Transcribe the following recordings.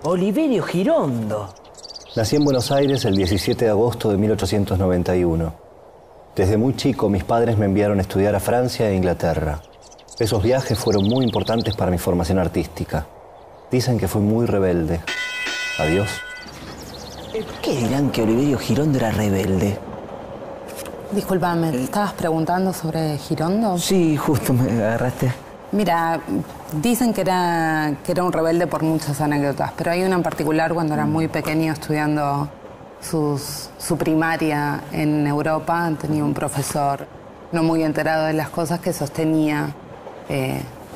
Oliverio Girondo. Nací en Buenos Aires el 17 de agosto de 1891. Desde muy chico mis padres me enviaron a estudiar a Francia e Inglaterra. Esos viajes fueron muy importantes para mi formación artística. Dicen que fui muy rebelde. Adiós. ¿Por qué dirán que Oliverio Girondo era rebelde? Disculpame, ¿te estabas preguntando sobre Girondo? Sí, justo me agarraste. Mira, dicen que era un rebelde por muchas anécdotas, pero hay una en particular cuando era muy pequeño estudiando su primaria en Europa. Tenía un profesor no muy enterado de las cosas que sostenía,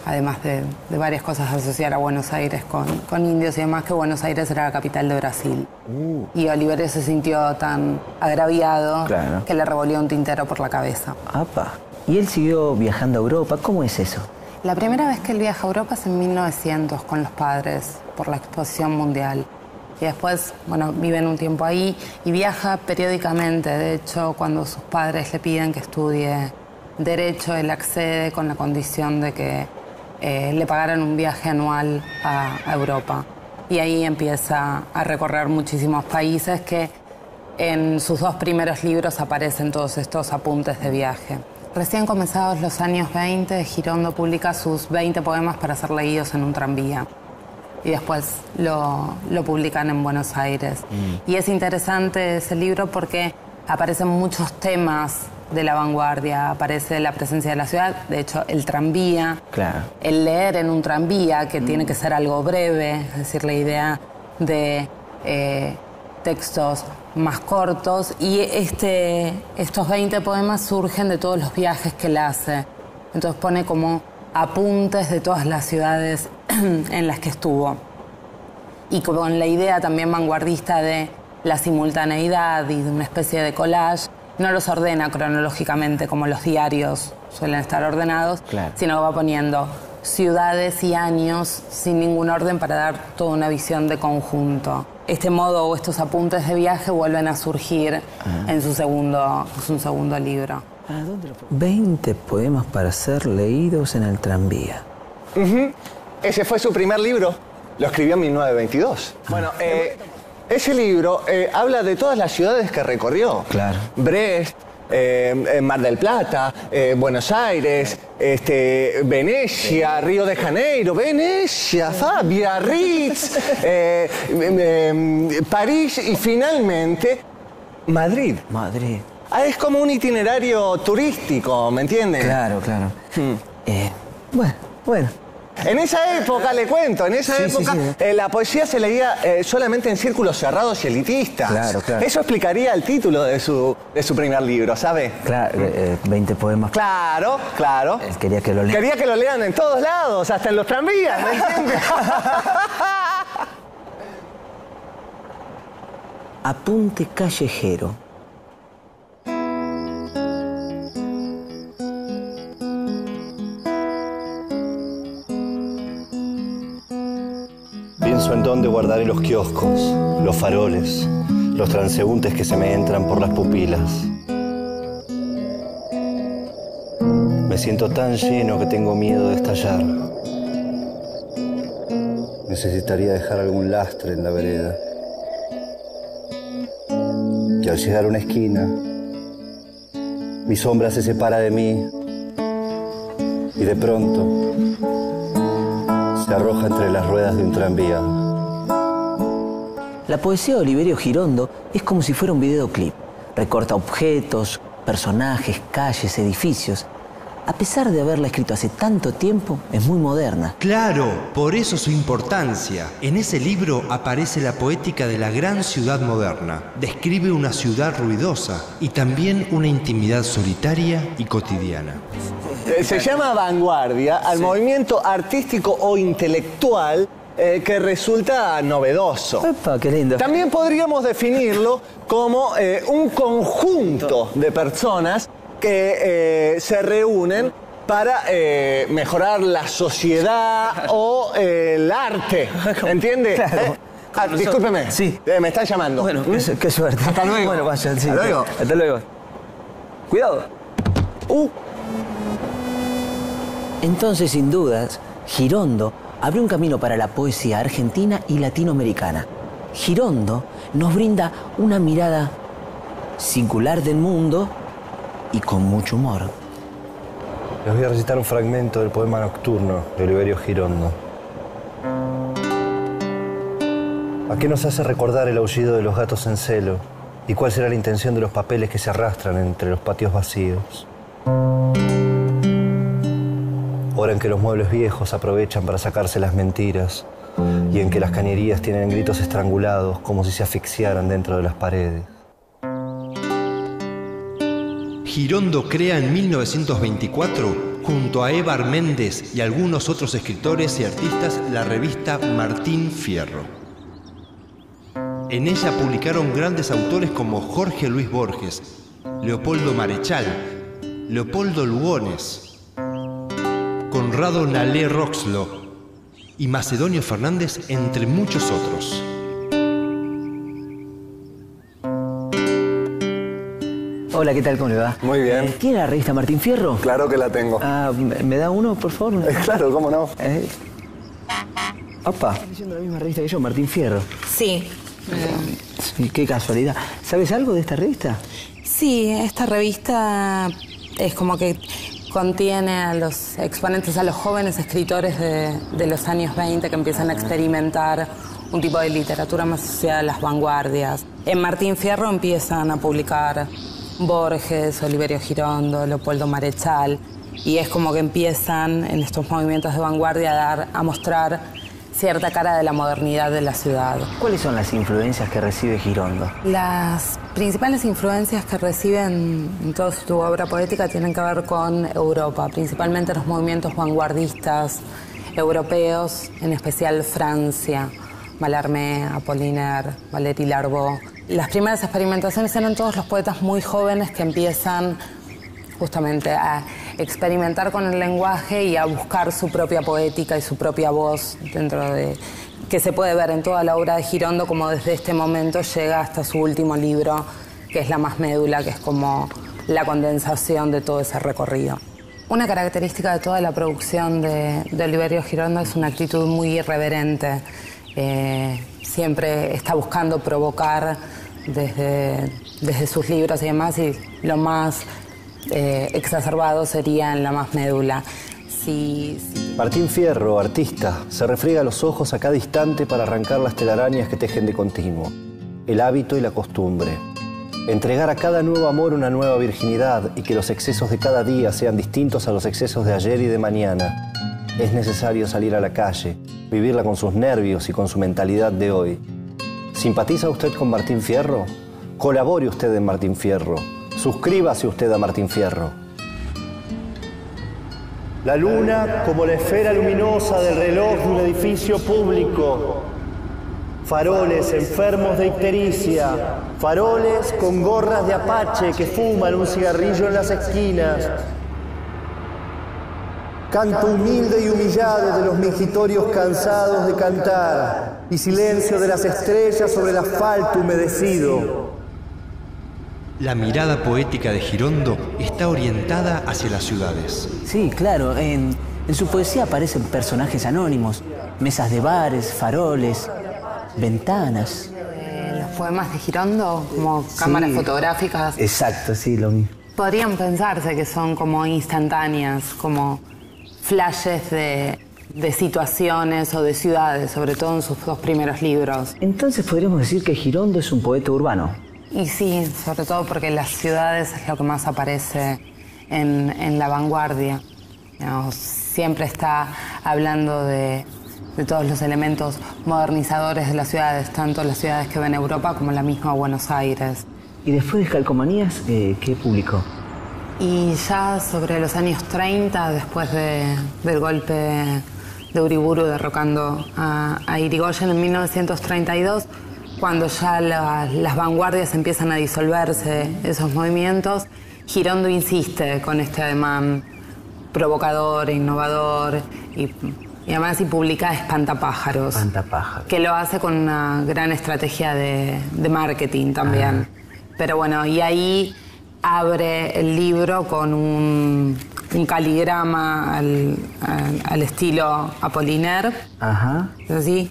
además de varias cosas, asociar a Buenos Aires con indios y demás, que Buenos Aires era la capital de Brasil. Y Oliverio se sintió tan agraviado que le revolvió un tintero por la cabeza. ¡Apa! ¿Y él siguió viajando a Europa? ¿Cómo es eso? La primera vez que él viaja a Europa es en 1900 con los padres por la Exposición Mundial. Y después, bueno, viven un tiempo ahí y viaja periódicamente. De hecho, cuando sus padres le piden que estudie Derecho, él accede con la condición de que le pagaran un viaje anual a Europa. Y ahí empieza a recorrer muchísimos países que en sus dos primeros libros aparecen todos estos apuntes de viaje. Recién comenzados los años 20, Girondo publica sus 20 poemas para ser leídos en un tranvía. Y después lo publican en Buenos Aires. Y es interesante ese libro porque aparecen muchos temas de la vanguardia. Aparece la presencia de la ciudad, de hecho, el tranvía. Claro. El leer en un tranvía, que tiene que ser algo breve, es decir, la idea de textos más cortos, y estos 20 poemas surgen de todos los viajes que él hace. Entonces pone como apuntes de todas las ciudades en las que estuvo. Y con la idea también vanguardista de la simultaneidad y de una especie de collage, no los ordena cronológicamente como los diarios suelen estar ordenados, sino va poniendo ciudades y años sin ningún orden para dar toda una visión de conjunto. Este modo o estos apuntes de viaje vuelven a surgir en su segundo libro. 20 poemas para ser leídos en el tranvía. Ese fue su primer libro. Lo escribió en 1922. Bueno, ese libro habla de todas las ciudades que recorrió. Claro. Brest, Mar del Plata, Buenos Aires, Venecia, Río de Janeiro, Venecia, Biarritz, París y finalmente Madrid. Madrid. Es como un itinerario turístico, ¿me entiendes? Claro, claro. Bueno. En esa época, le cuento, la poesía se leía solamente en círculos cerrados y elitistas. Claro. Eso explicaría el título de su primer libro, ¿sabe? Claro, 20 poemas. Claro. Él quería que lo lean. Quería que lo lean en todos lados, hasta en los tranvías, ¿me entiendes? Apunte callejero. Pienso en dónde guardaré los kioscos, los faroles, los transeúntes que se me entran por las pupilas. Me siento tan lleno que tengo miedo de estallar. Necesitaría dejar algún lastre en la vereda. Y al llegar a una esquina, mi sombra se separa de mí y de pronto se arroja entre las ruedas de un tranvía. La poesía de Oliverio Girondo es como si fuera un videoclip. Recorta objetos, personajes, calles, edificios. A pesar de haberla escrito hace tanto tiempo, es muy moderna. Claro, por eso su importancia. En ese libro aparece la poética de la gran ciudad moderna. Describe una ciudad ruidosa y también una intimidad solitaria y cotidiana. Se llama vanguardia al movimiento artístico o intelectual que resulta novedoso. ¡Epa, qué lindo! También podríamos definirlo como un conjunto de personas que se reúnen para mejorar la sociedad o el arte. ¿Entiende? Claro. Discúlpeme. Sí. Me están llamando. Bueno, qué suerte. Hasta luego. Bueno, vaya, sí. Hasta luego. Hasta luego. Cuidado. Entonces, sin dudas, Girondo abrió un camino para la poesía argentina y latinoamericana. Girondo nos brinda una mirada singular del mundo y con mucho humor. Les voy a recitar un fragmento del poema Nocturno de Oliverio Girondo. ¿A qué nos hace recordar el aullido de los gatos en celo? ¿Y cuál será la intención de los papeles que se arrastran entre los patios vacíos? Hora en que los muebles viejos aprovechan para sacarse las mentiras y en que las cañerías tienen gritos estrangulados como si se asfixiaran dentro de las paredes. Girondo crea en 1924, junto a Evar Méndez y algunos otros escritores y artistas, la revista Martín Fierro. En ella publicaron grandes autores como Jorge Luis Borges, Leopoldo Marechal, Leopoldo Lugones, Conrado Nalé Roxlo y Macedonio Fernández, entre muchos otros. Hola, ¿qué tal? ¿Cómo le va? Muy bien. ¿Tiene la revista Martín Fierro? Claro que la tengo. ¿Me da uno, por favor? Claro, ¿cómo no? Opa, ¿estás leyendo la misma revista que yo, Martín Fierro? Sí. Sí, qué casualidad. ¿Sabes algo de esta revista? Sí, esta revista es como que contiene a los exponentes, a los jóvenes escritores de los años 20 que empiezan a experimentar un tipo de literatura más asociada a las vanguardias. En Martín Fierro empiezan a publicar Borges, Oliverio Girondo, Leopoldo Marechal, y es como que empiezan en estos movimientos de vanguardia a mostrar cierta cara de la modernidad de la ciudad. ¿Cuáles son las influencias que recibe Girondo? Las principales influencias que reciben en toda su obra poética tienen que ver con Europa, principalmente los movimientos vanguardistas europeos, en especial Francia, Mallarmé, Apollinaire, Valéry Larbaud. Las primeras experimentaciones eran todos los poetas muy jóvenes que empiezan justamente a experimentar con el lenguaje y a buscar su propia poética y su propia voz dentro de... que se puede ver en toda la obra de Girondo, como desde este momento llega hasta su último libro, que es La más médula, que es como la condensación de todo ese recorrido. Una característica de toda la producción de Oliverio Girondo es una actitud muy irreverente. Siempre está buscando provocar desde sus libros y demás, y lo más exacerbado sería en La más médula. Martín Fierro, artista, se refriega los ojos a cada instante para arrancar las telarañas que tejen de continuo, el hábito y la costumbre. Entregar a cada nuevo amor una nueva virginidad y que los excesos de cada día sean distintos a los excesos de ayer y de mañana. Es necesario salir a la calle, vivirla con sus nervios y con su mentalidad de hoy. ¿Simpatiza usted con Martín Fierro? Colabore usted en Martín Fierro. Suscríbase usted a Martín Fierro. La luna como la esfera luminosa del reloj de un edificio público. Faroles enfermos de ictericia. Faroles con gorras de apache que fuman un cigarrillo en las esquinas. Canto humilde y humillado de los mingitorios cansados de cantar y silencio de las estrellas sobre el asfalto humedecido. La mirada poética de Girondo está orientada hacia las ciudades. Sí, claro. En su poesía aparecen personajes anónimos, mesas de bares, faroles, ventanas. Los poemas de Girondo, como cámaras fotográficas. Exacto, sí, lo mismo. Podrían pensarse que son como instantáneas, como flashes de situaciones o de ciudades, sobre todo en sus dos primeros libros. Entonces podríamos decir que Girondo es un poeta urbano. Y sí, sobre todo porque las ciudades es lo que más aparece en la vanguardia. Digamos, siempre está hablando de todos los elementos modernizadores de las ciudades, tanto las ciudades que ven Europa como la misma Buenos Aires. ¿Y después de Calcomanías, qué publicó? Y ya sobre los años 30, después del golpe de Uriburu derrocando a Irigoyen en 1932, cuando ya las vanguardias empiezan a disolverse, esos movimientos, Girondo insiste con este ademán provocador, innovador y además publica Espantapájaros. Espantapájaros. Que lo hace con una gran estrategia de marketing también. Pero bueno, y ahí abre el libro con un un caligrama al estilo Apollinaire, Ajá. así,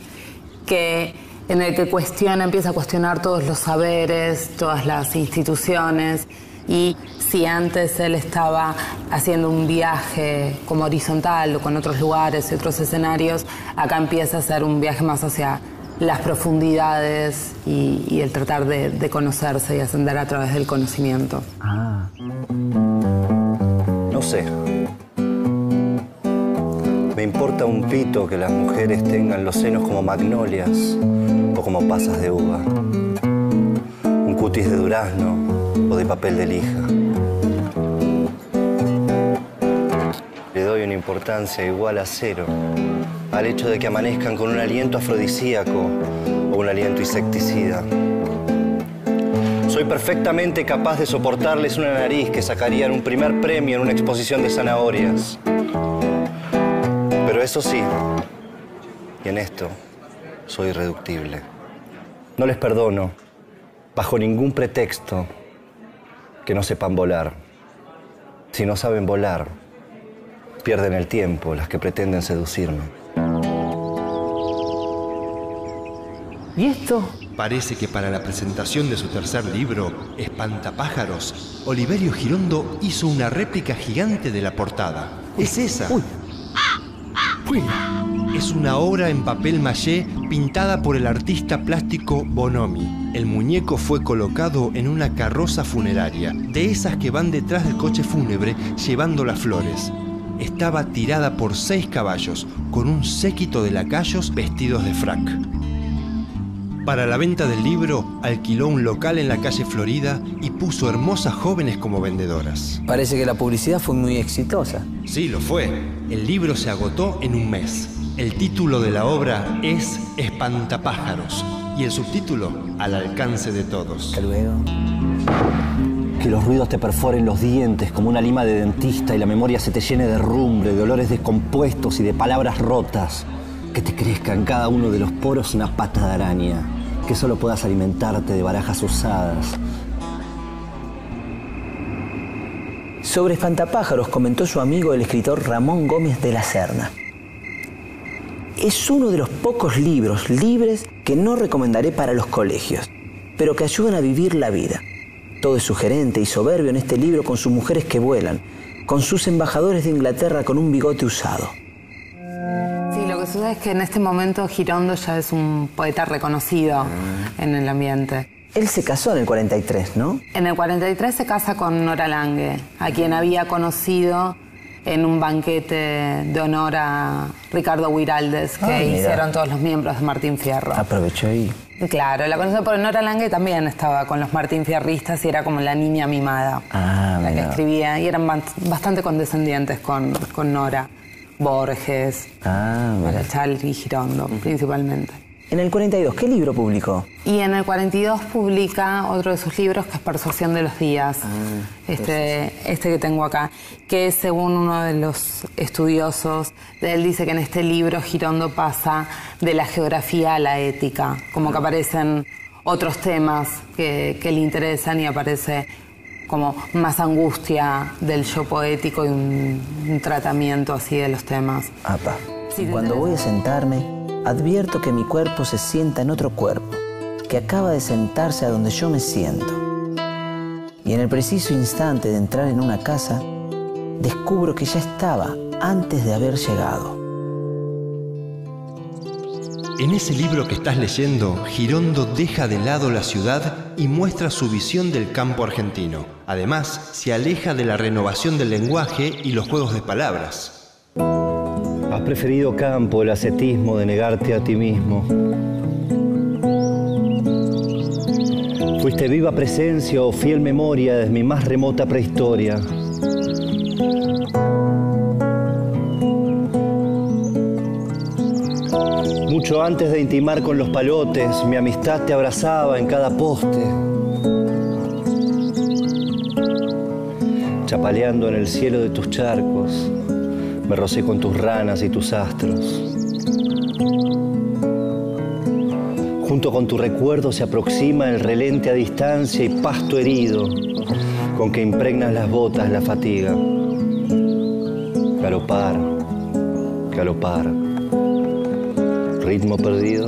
en el que empieza a cuestionar todos los saberes, todas las instituciones, y si antes él estaba haciendo un viaje como horizontal o con otros lugares y otros escenarios, acá empieza a hacer un viaje más hacia las profundidades y el tratar de conocerse y ascender a través del conocimiento. Ah. No sé. Me importa un pito que las mujeres tengan los senos como magnolias o como pasas de uva. Un cutis de durazno o de papel de lija. Le doy una importancia igual a cero al hecho de que amanezcan con un aliento afrodisíaco o un aliento insecticida. Soy perfectamente capaz de soportarles una nariz que sacarían un primer premio en una exposición de zanahorias. Pero eso sí, y en esto soy irreductible. No les perdono, bajo ningún pretexto, que no sepan volar. Si no saben volar, pierden el tiempo las que pretenden seducirme. ¿Y esto? Parece que para la presentación de su tercer libro, Espantapájaros, Oliverio Girondo hizo una réplica gigante de la portada. Es esa. Uy. Es una obra en papel maché pintada por el artista plástico Bonomi. El muñeco fue colocado en una carroza funeraria, de esas que van detrás del coche fúnebre llevando las flores. Estaba tirada por 6 caballos, con un séquito de lacayos vestidos de frac. Para la venta del libro, alquiló un local en la calle Florida y puso hermosas jóvenes como vendedoras. Parece que la publicidad fue muy exitosa. Sí, lo fue. El libro se agotó en un mes. El título de la obra es Espantapájaros y el subtítulo Al alcance de todos. Hasta luego. Que los ruidos te perforen los dientes como una lima de dentista y la memoria se te llene de rumbre, de olores descompuestos y de palabras rotas. Que te crezca en cada uno de los poros una pata de araña. Que solo puedas alimentarte de barajas usadas. Sobre Espantapájaros comentó su amigo el escritor Ramón Gómez de la Serna. Es uno de los pocos libros libres que no recomendaré para los colegios, pero que ayudan a vivir la vida. Todo es sugerente y soberbio en este libro, con sus mujeres que vuelan, con sus embajadores de Inglaterra con un bigote usado. Sí, lo que sucede es que en este momento Girondo ya es un poeta reconocido en el ambiente. Él se casó en el 43, ¿no? En el 43 se casa con Nora Lange, a quien había conocido en un banquete de honor a Ricardo Guiraldes que hicieron todos los miembros de Martín Fierro. Aprovechó ahí. Claro, la conoció porque Nora Lange también estaba con los Martín Fierristas y era como la niña mimada, la que escribía, y eran bastante condescendientes con Nora. Borges, Charlie y Girondo, principalmente. En el 42, ¿qué libro publicó? Y en el 42 publica otro de sus libros, que es Persuasión de los días, este que tengo acá, que según uno de los estudiosos de él dice que en este libro Girondo pasa de la geografía a la ética, como que aparecen otros temas que le interesan y aparece como más angustia del yo poético y un tratamiento así de los temas. Apa. Cuando voy a sentarme, advierto que mi cuerpo se sienta en otro cuerpo, que acaba de sentarse a donde yo me siento. Y en el preciso instante de entrar en una casa, descubro que ya estaba antes de haber llegado. En ese libro que estás leyendo, Girondo deja de lado la ciudad y muestra su visión del campo argentino. Además, se aleja de la renovación del lenguaje y los juegos de palabras. Has preferido campo, el ascetismo de negarte a ti mismo. Fuiste viva presencia o fiel memoria desde mi más remota prehistoria. Mucho antes de intimar con los palotes, mi amistad te abrazaba en cada poste. Chapaleando en el cielo de tus charcos, me rocé con tus ranas y tus astros. Junto con tu recuerdo se aproxima el relente a distancia y pasto herido, con que impregnas las botas la fatiga. Galopar, galopar. Ritmo perdido.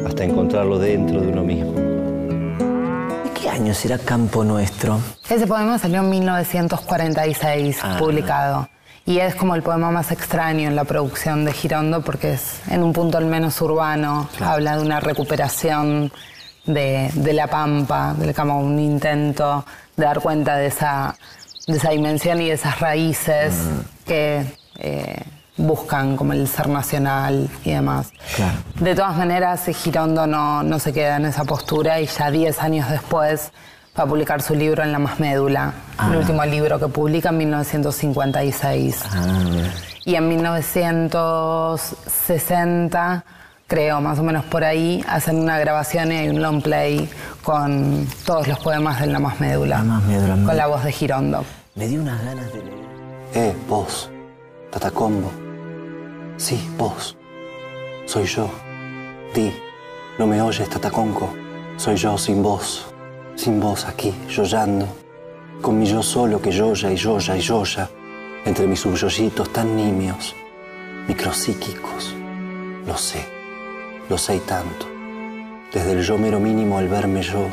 Hasta encontrarlo dentro de uno mismo. ¿De qué año será Campo Nuestro? Ese poema salió en 1946, publicado. Y es como el poema más extraño en la producción de Girondo porque es en un punto al menos urbano. Claro. Habla de una recuperación de la pampa, como un intento de dar cuenta de esa dimensión y de esas raíces que buscan como el ser nacional y demás. Claro. De todas maneras, Girondo no se queda en esa postura y ya 10 años después va a publicar su libro En la más médula, el último libro que publica en 1956. Y en 1960, creo, más o menos por ahí, hacen una grabación y hay un long play con todos los poemas de En la más médula, con la voz de Girondo. Me dio unas ganas de leer. Vos, Tatacombo. Sí, vos. Soy yo. Di, no me oyes, Tataconco. Soy yo sin vos. Sin vos aquí, yoyando, con mi yo solo que yoya y yoya y yoya, entre mis subyoyitos tan nimios, micropsíquicos. Lo sé y tanto. Desde el yo mero mínimo al verme yo,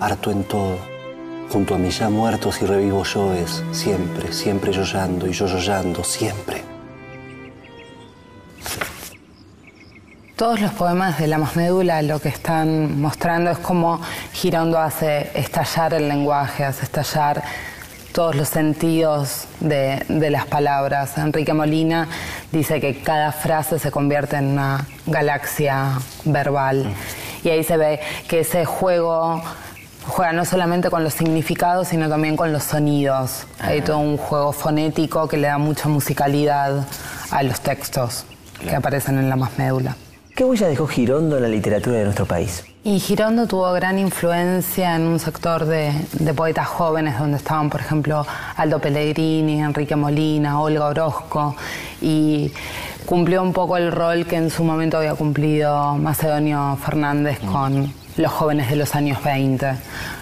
harto en todo, junto a mis ya muertos y revivos yoes, siempre, siempre yoyando y yo yoyando, siempre. Todos los poemas de La más médula lo que están mostrando es cómo Girondo hace estallar el lenguaje, hace estallar todos los sentidos de las palabras. Enrique Molina dice que cada frase se convierte en una galaxia verbal. Y ahí se ve que ese juega no solamente con los significados, sino también con los sonidos. Hay todo un juego fonético que le da mucha musicalidad a los textos que aparecen en La más médula. ¿Qué huella dejó Girondo en la literatura de nuestro país? Y Girondo tuvo gran influencia en un sector de poetas jóvenes donde estaban, por ejemplo, Aldo Pellegrini, Enrique Molina, Olga Orozco, y cumplió un poco el rol que en su momento había cumplido Macedonio Fernández con los jóvenes de los años 20,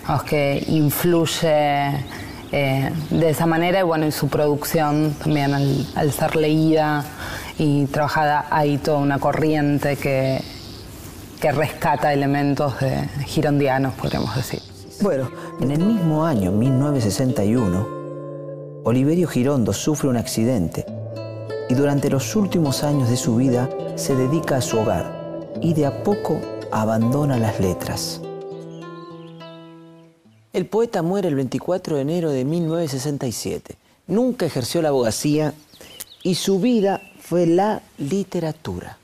los que influye de esa manera y bueno, y su producción también al ser leída y trabajada, hay toda una corriente que rescata elementos girondianos, podríamos decir. Bueno, en el mismo año, 1961, Oliverio Girondo sufre un accidente y durante los últimos años de su vida se dedica a su hogar y de a poco abandona las letras. El poeta muere el 24 de enero de 1967. Nunca ejerció la abogacía y su vida fue la literatura.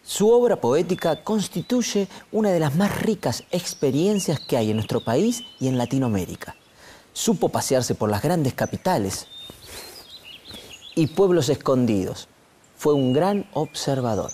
Su obra poética constituye una de las más ricas experiencias que hay en nuestro país y en Latinoamérica. Supo pasearse por las grandes capitales y pueblos escondidos. Fue un gran observador.